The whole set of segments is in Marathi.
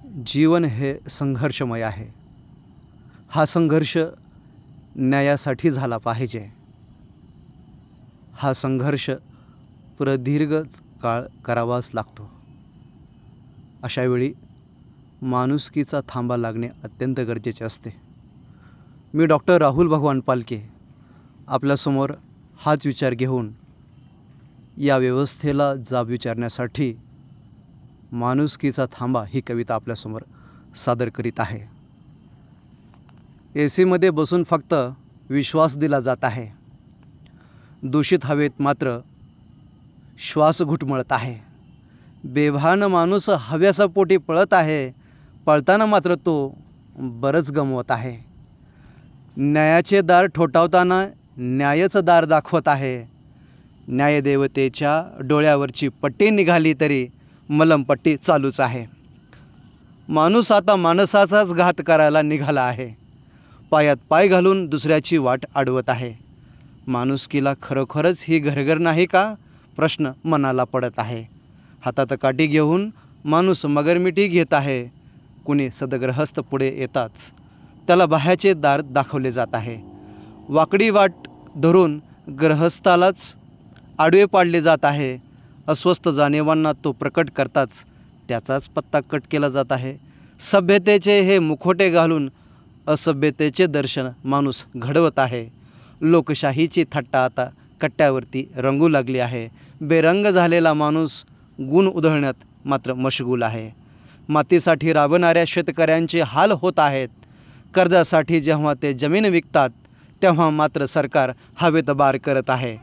जीवन हे संघर्षमय आहे. हा संघर्ष न्यायासाठी झाला पाहिजे. हा संघर्ष प्रदीर्घ काळ करावाच लागतो. अशा वेळी माणुसकीचा थांबा लागणे अत्यंत गरजेचे असते. मी डॉक्टर राहुल भगवान पालके आपल्यासमोर हाच विचार घेऊन या व्यवस्थेला जाब विचारण्यासाठी माणुसकीचा थांबा ही कविता आपल्यासमोर सादर करीत आहे. एसीमध्ये बसून फक्त विश्वास दिला जात आहे. दूषित हवेत मात्र श्वास घुटमळत आहे. बेभान माणूस हव्यासा पोटी पळत आहे. पळताना मात्र तो बरंच गमवत आहे. न्यायाचे दार ठोठावताना न्यायचं दार दाखवत आहे. न्यायदेवतेच्या डोळ्यावरची पट्टी निघाली तरी मलमपट्टी चालूच आहे. माणूस आता माणसाचाच घात करायला निघाला आहे. पायात पाय घालून दुसऱ्याची वाट अडवत आहे. माणुसकीला खरोखरच ही घरघर नाही का? प्रश्न मनाला पडत आहे. हातात काठी घेऊन माणूस मगरमिठी घेत आहे. कुणी सदग्रहस्थ पुढे येताच त्याला बाह्याचे दार दाखवले जात आहे. वाकडी वाट धरून ग्रहस्थालाच आडवे पाडले जात आहे. अस्वस्थ जाणीवांना तो प्रकट करताच त्याचाच पत्ता कट केला जात आहे. सभ्यतेचे हे मुखोटे घालून असभ्यतेचे दर्शन माणूस घडवत आहे. लोकशाहीची थट्टा आता कट्ट्यावरती रंगू लागली आहे. बेरंग झालेला माणूस गुण उधळण्यात मात्र मशगूल आहे. मातीसाठी राबणाऱ्या शेतकऱ्यांचे हाल होत आहेत. कर्जासाठी जेव्हा ते जमीन विकतात तेव्हा मात्र सरकार हवेत बार करत आहे.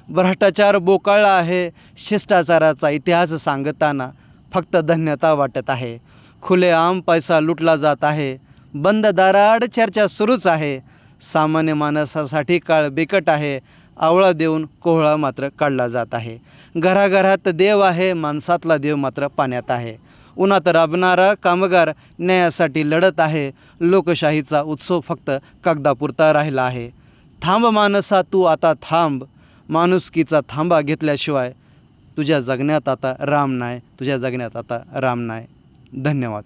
भ्रष्टाचार बोकाळला आहे. शिष्टाचाराचा इतिहास सांगताना फक्त धन्यता वाटत आहे. खुलेआम पैसा लुटला जात आहे. बंद दाराआड चर्चा सुरूच आहे. सामान्य माणसासाठी काळ बिकट आहे. आवळा देऊन कोहळा मात्र काढला जात आहे. घराघरात देव आहे. माणसातला देव मात्र पाण्यात आहे. उन्हात राबणारा कामगार न्यायासाठी लढत आहे. लोकशाहीचा उत्सव फक्त कागदापुरता राहिला आहे. थांब माणसा तू आता थांब. माणुसकीचा थांबा घेतल्याशिवाय तुझ्या जगण्यात आता राम नाही. तुझ्या जगण्यात आता राम नाही. धन्यवाद.